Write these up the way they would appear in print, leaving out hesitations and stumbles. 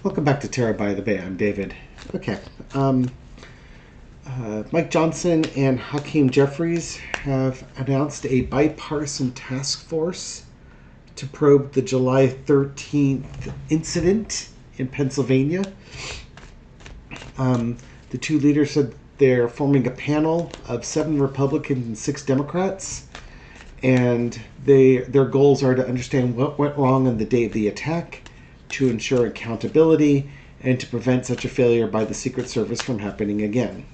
Welcome back to Terra by the Bay. I'm David. Okay. Mike Johnson and Hakeem Jeffries have announced a bipartisan task force to probe the July 13th incident in Pennsylvania. The two leaders said they're forming a panel of 7 Republicans and 6 Democrats, and their goals are to understand what went wrong on the day of the attack, to ensure accountability, and to prevent such a failure by the Secret Service from happening again.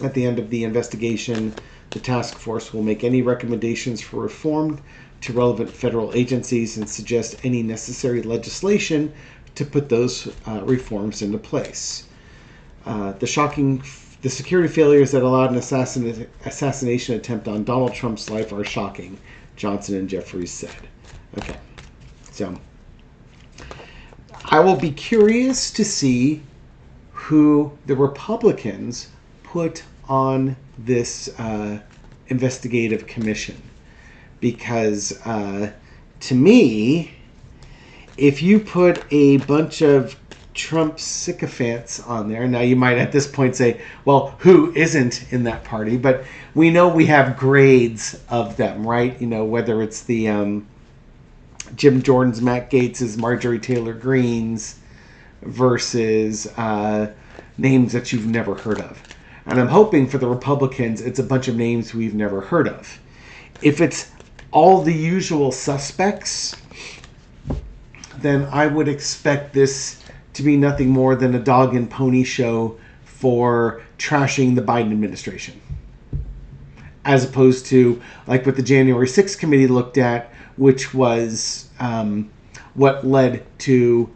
At the end of the investigation, the task force will make any recommendations for reform to relevant federal agencies and suggest any necessary legislation to put those reforms into place. The security failures that allowed an assassination attempt on Donald Trump's life are shocking, Johnson and Jeffries said. Okay, so I will be curious to see who the Republicans put on this investigative commission. Because to me, if you put a bunch of Trump sycophants on there, now you might at this point say, well, who isn't in that party? But we know we have grades of them, right? You know, whether it's the Jim Jordan's, Matt Gates's, Marjorie Taylor Greene's versus names that you've never heard of. And I'm hoping for the Republicans, it's a bunch of names we've never heard of. If it's all the usual suspects, then I would expect this to be nothing more than a dog and pony show for trashing the Biden administration. As opposed to like what the January 6th committee looked at, which was what led to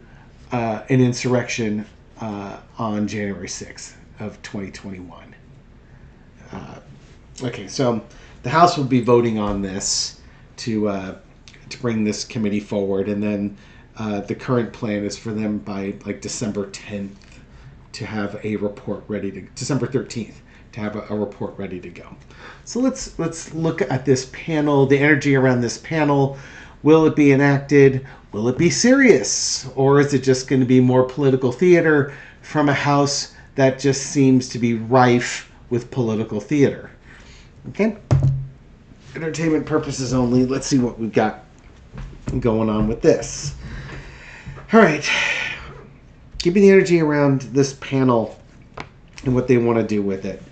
an insurrection on January 6th of 2021. Okay, so the House will be voting on this to bring this committee forward, and then the current plan is for them by like December 10th to have a report ready to December 13th to have a report ready to go. So let's look at this panel, the energy around this panel. Will it be enacted? Will it be serious? Or is it just going to be more political theater from a House that just seems to be rife with political theater? Okay? Entertainment purposes only. Let's see what we've got going on with this. All right. Keeping the energy around this panel and what they want to do with it.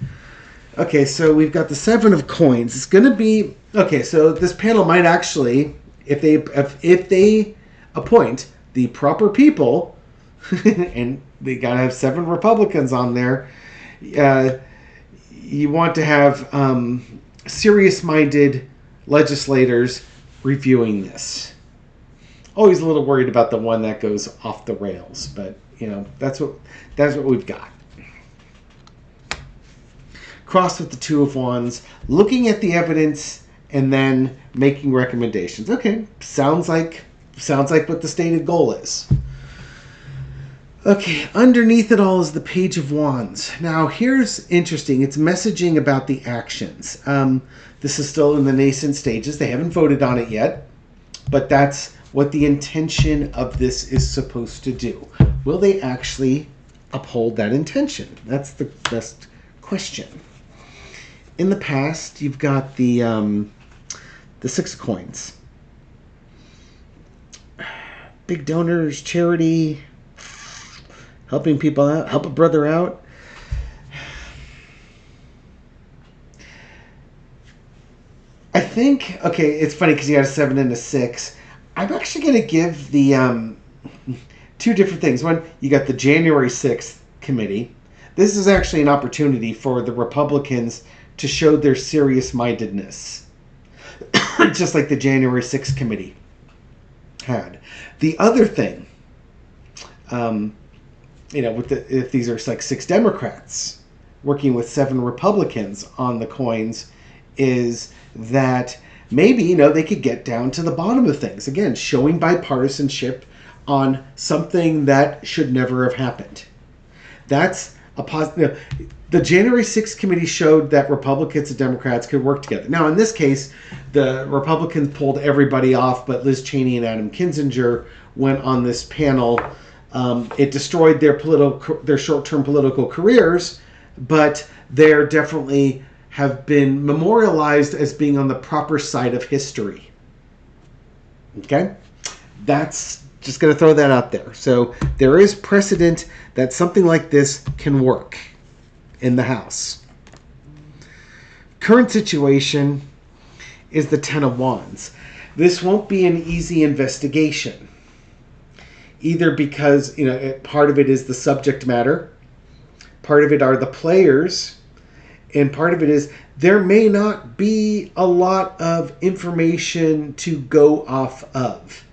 Okay, so we've got the 7 of coins. It's going to be... Okay, so this panel might actually, if they appoint the proper people, and they got to have 7 Republicans on there, you want to have serious-minded legislators reviewing this. Always a little worried about the one that goes off the rails, but you know that's what we've got. Crossed with the 2 of Wands, looking at the evidence and then making recommendations. Okay, sounds like what the stated goal is. Okay, underneath it all is the Page of Wands. Now, here's interesting. It's messaging about the actions. This is still in the nascent stages. They haven't voted on it yet, but that's what the intention of this is supposed to do. Will they actually uphold that intention? That's the best question. In the past, you've got the 6 of coins. Big donors, charity, helping people out, help a brother out. I think, okay, it's funny because you got a 7 and a 6. I'm actually going to give the 2 different things. One, you got the January 6th committee. This is actually an opportunity for the Republicans to show their serious-mindedness, just like the January 6th committee had. The other thing, if these are like 6 Democrats working with 7 Republicans on the coins, is that maybe, they could get down to the bottom of things. Again, showing bipartisanship on something that should never have happened. That's a positive. The January 6th committee showed that Republicans and Democrats could work together. Now, in this case, the Republicans pulled everybody off, but Liz Cheney and Adam Kinzinger went on this panel It destroyed their short-term political careers, but they're definitely have been memorialized as being on the proper side of history. Okay? That's just going to throw that out there. So there is precedent that something like this can work in the House. Current situation is the Ten of Wands. This won't be an easy investigation. Either because, part of it is the subject matter, part of it are the players, and part of it is there may not be a lot of information to go off of.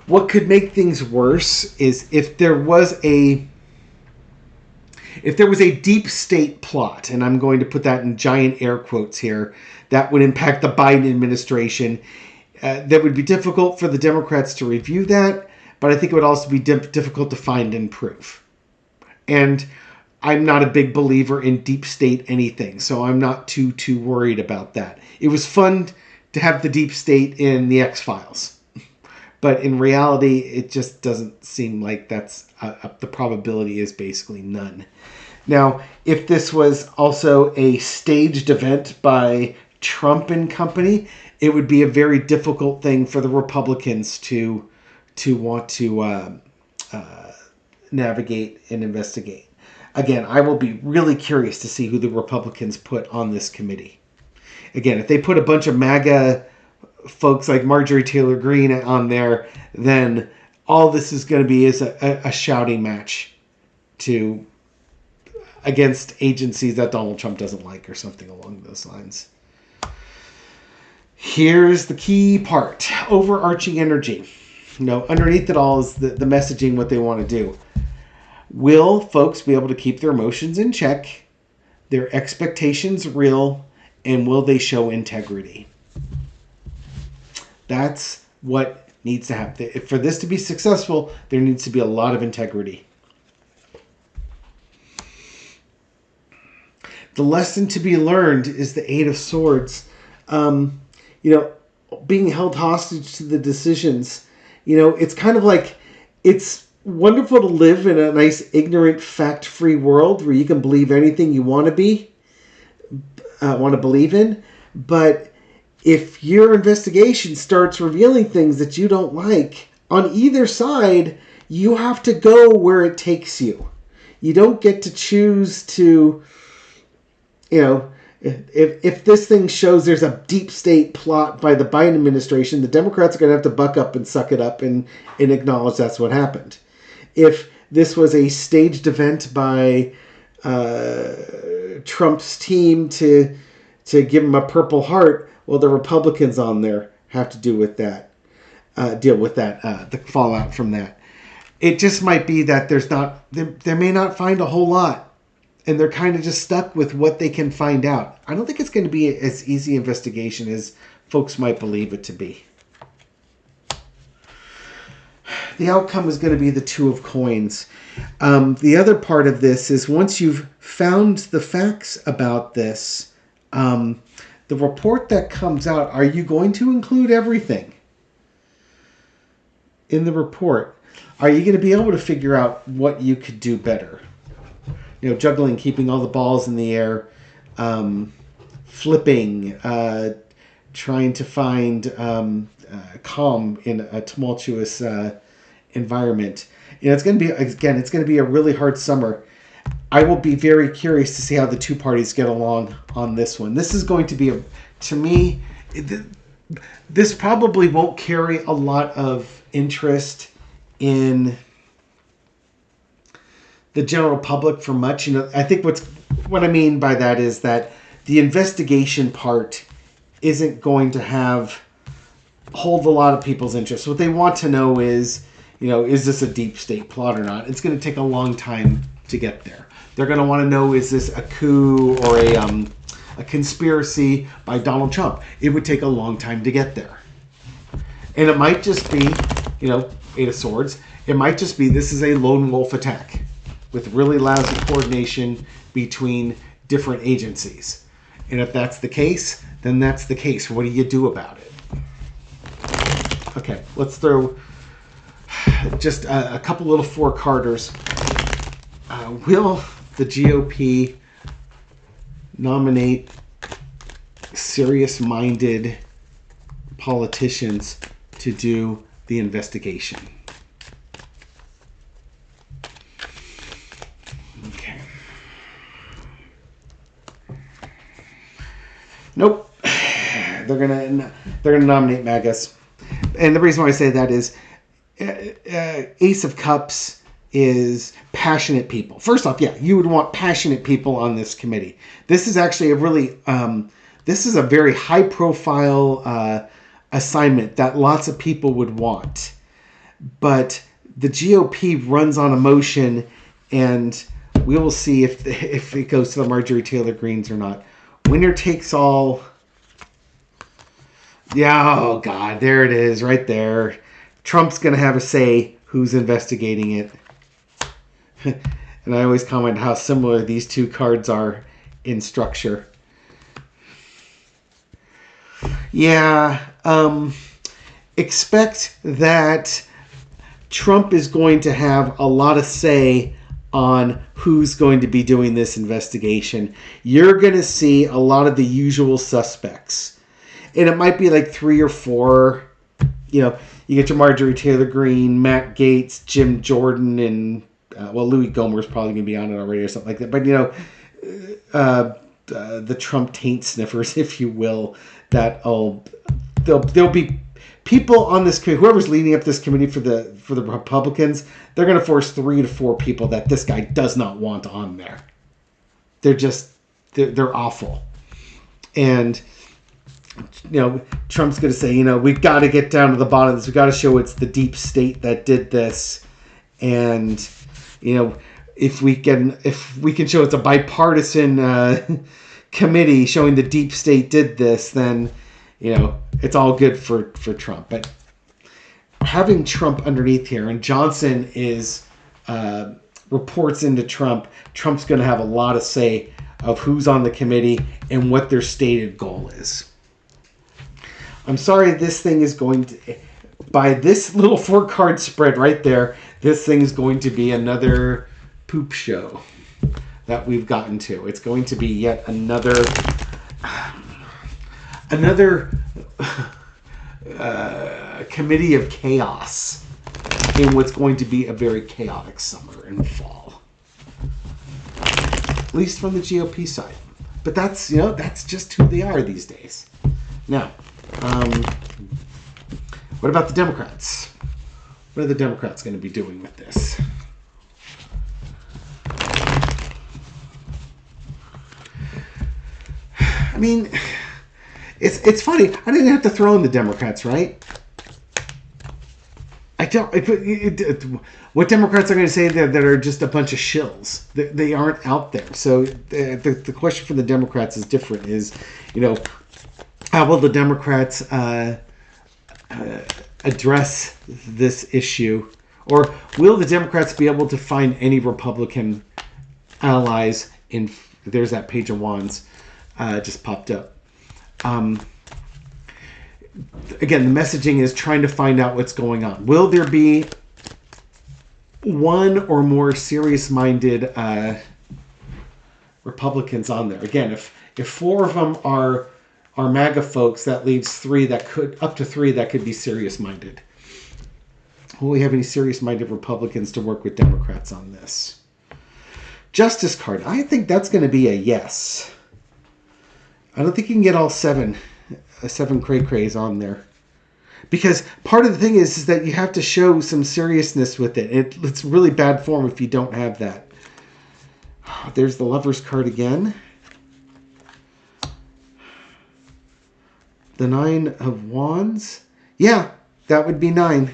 What could make things worse is if there was a deep state plot, and I'm going to put that in giant air quotes here, that would impact the Biden administration. That would be difficult for the Democrats to review that, but I think it would also be difficult to find and prove. And I'm not a big believer in deep state anything, so I'm not too worried about that. It was fun to have the deep state in the X-Files, but in reality, it just doesn't seem like that's the probability is basically none. Now, if this was also a staged event by Trump and company, it would be a very difficult thing for the Republicans to want to navigate and investigate. Again, I will be really curious to see who the Republicans put on this committee. Again, if they put a bunch of MAGA folks like Marjorie Taylor Greene on there, then all this is going to be is a shouting match against agencies that Donald Trump doesn't like or something along those lines. Here's the key part. Overarching energy. Underneath it all is the messaging, what they want to do. Will folks be able to keep their emotions in check, their expectations real, and will they show integrity? That's what needs to happen. For this to be successful, there needs to be a lot of integrity. The lesson to be learned is the Eight of Swords. Being held hostage to the decisions. It's kind of like it's wonderful to live in a nice, ignorant, fact-free world where you can believe anything you want to believe in. But if your investigation starts revealing things that you don't like, on either side, you have to go where it takes you. You don't get to choose to, if this thing shows there's a deep state plot by the Biden administration, the Democrats are going to have to buck up and suck it up and acknowledge that's what happened. If this was a staged event by Trump's team to give him a Purple Heart, well, the Republicans on there have to deal with that, the fallout from that. It just might be that they may not find a whole lot, and they're kind of just stuck with what they can find out. I don't think it's going to be as easy investigation as folks might believe it to be. The outcome is going to be the Two of Coins. The other part of this is once you've found the facts about this, the report that comes out, are you going to include everything in the report? Are you going to be able to figure out what you could do better? Juggling, keeping all the balls in the air, flipping, trying to find calm in a tumultuous environment. It's going to be a really hard summer. I will be very curious to see how the two parties get along on this one. This is going to be, to me, this probably won't carry a lot of interest in the general public for much. I think what I mean by that is that the investigation part isn't going to hold a lot of people's interest. What they want to know is, is this a deep state plot or not? It's going to take a long time to get there. They're going to want to know, is this a coup or a conspiracy by Donald Trump? It would take a long time to get there. And it might just be, Eight of Swords. It might just be this is a lone wolf attack with really lousy coordination between different agencies. And if that's the case, then that's the case. What do you do about it? Okay, let's throw just a couple little four-carders. Will the GOP nominate serious-minded politicians to do the investigation? Okay. Nope. They're gonna nominate MAGAs, and the reason why I say that is Ace of Cups is passionate people. First off, yeah, you would want passionate people on this committee. This is actually a really this is a very high-profile assignment that lots of people would want. But the GOP runs on emotion, and we will see if it goes to the Marjorie Taylor Greens or not. Winner takes all. Yeah, oh God, there it is, right there. Trump's going to have a say who's investigating it. And I always comment how similar these two cards are in structure. Yeah, expect that Trump is going to have a lot of say on who's going to be doing this investigation. You're going to see a lot of the usual suspects. And it might be like 3 or 4. You know, you get your Marjorie Taylor Greene, Matt Gaetz, Jim Jordan, and, Louis Gohmer's probably going to be on it already or something like that. But, you know, the Trump taint sniffers, if you will, there'll be people on this committee, whoever's leading up this committee for the Republicans, they're going to force 3 to 4 people that this guy does not want on there. They're awful. And, you know, Trump's going to say, you know, we've got to get down to the bottom of this. We've got to show it's the deep state that did this. And, you know, if we can show it's a bipartisan committee showing the deep state did this, then, you know, it's all good for Trump. But having Trump underneath here, and Johnson is reports into Trump, Trump's going to have a lot of say of who's on the committee and what their stated goal is. I'm sorry, this thing is going to, by this little 4-card spread right there, this thing's going to be another poop show that we've gotten to. It's going to be yet another committee of chaos in what's going to be a very chaotic summer and fall. At least from the GOP side. But that's, you know, that's just who they are these days. Now, what about the Democrats? What are the Democrats going to be doing with this? I mean, it's funny. I didn't have to throw in the Democrats, right? I don't. What Democrats are going to say that are just a bunch of shills? They aren't out there. So the question for the Democrats is different. Is, you know, how will the Democrats address this issue, or will the Democrats be able to find any Republican allies in? There's that page of wands. Just popped up. Again, the messaging is trying to find out what's going on. Will there be one or more serious-minded Republicans on there? Again, if 4 of them are MAGA folks, that leaves up to three that could be serious-minded. Will we have any serious-minded Republicans to work with Democrats on this? Justice card. I think that's going to be a yes. I don't think you can get all 7 cray-crays on there. Because part of the thing is that you have to show some seriousness with it. It's really bad form if you don't have that. There's the Lover's card again. The 9 of Wands. Yeah, that would be 9.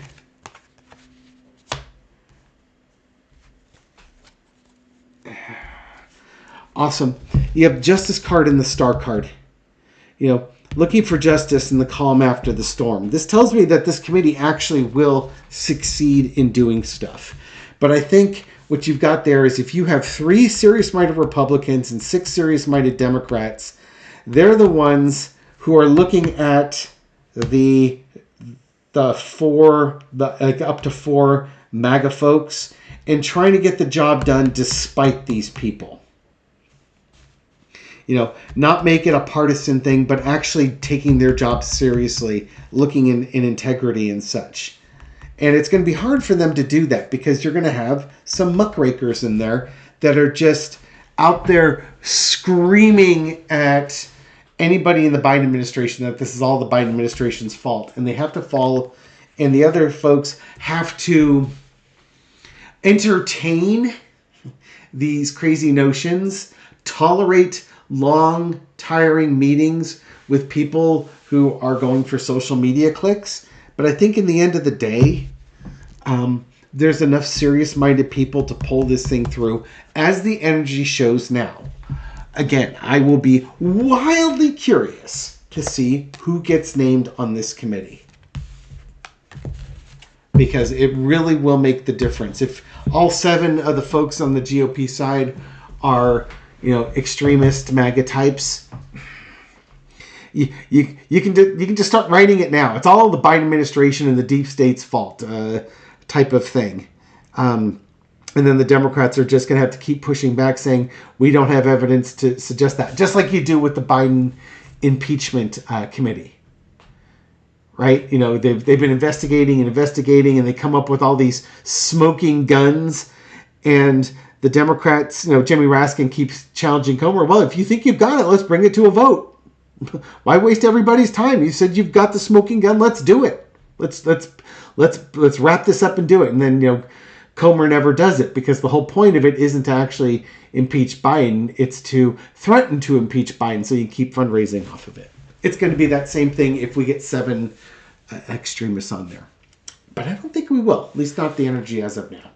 Awesome. You have Justice card and the Star card. You know, looking for justice in the calm after the storm. This tells me that this committee actually will succeed in doing stuff. But I think what you've got there is if you have 3 serious-minded Republicans and 6 serious-minded Democrats, they're the ones who are looking at the up to four MAGA folks and trying to get the job done despite these people. Not make it a partisan thing, but actually taking their job seriously, looking in integrity and such. And it's going to be hard for them to do that because you're going to have some muckrakers in there that are just out there screaming at anybody in the Biden administration that this is all the Biden administration's fault. And they have to follow, and the other folks have to entertain these crazy notions, tolerate long, tiring meetings with people who are going for social media clicks. But I think in the end of the day, there's enough serious-minded people to pull this thing through, as the energy shows now. Again, I will be wildly curious to see who gets named on this committee, because it really will make the difference. If all 7 of the folks on the GOP side are, extremist MAGA types, you can just start writing it now. It's all the Biden administration and the deep state's fault, type of thing. And then the Democrats are just going to have to keep pushing back, saying we don't have evidence to suggest that, just like you do with the Biden impeachment committee, right? They've been investigating, and they come up with all these smoking guns, and the Democrats, Jimmy Raskin keeps challenging Comer. Well, if you think you've got it, let's bring it to a vote. Why waste everybody's time? You said you've got the smoking gun. Let's do it. Let's wrap this up and do it. And then Comer never does it, because the whole point of it isn't to actually impeach Biden. It's to threaten to impeach Biden, so you keep fundraising off of it. It's going to be that same thing if we get 7 extremists on there. But I don't think we will, at least not the energy as of now.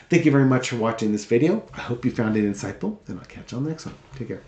Thank you very much for watching this video. I hope you found it insightful, and I'll catch you on the next one. Take care.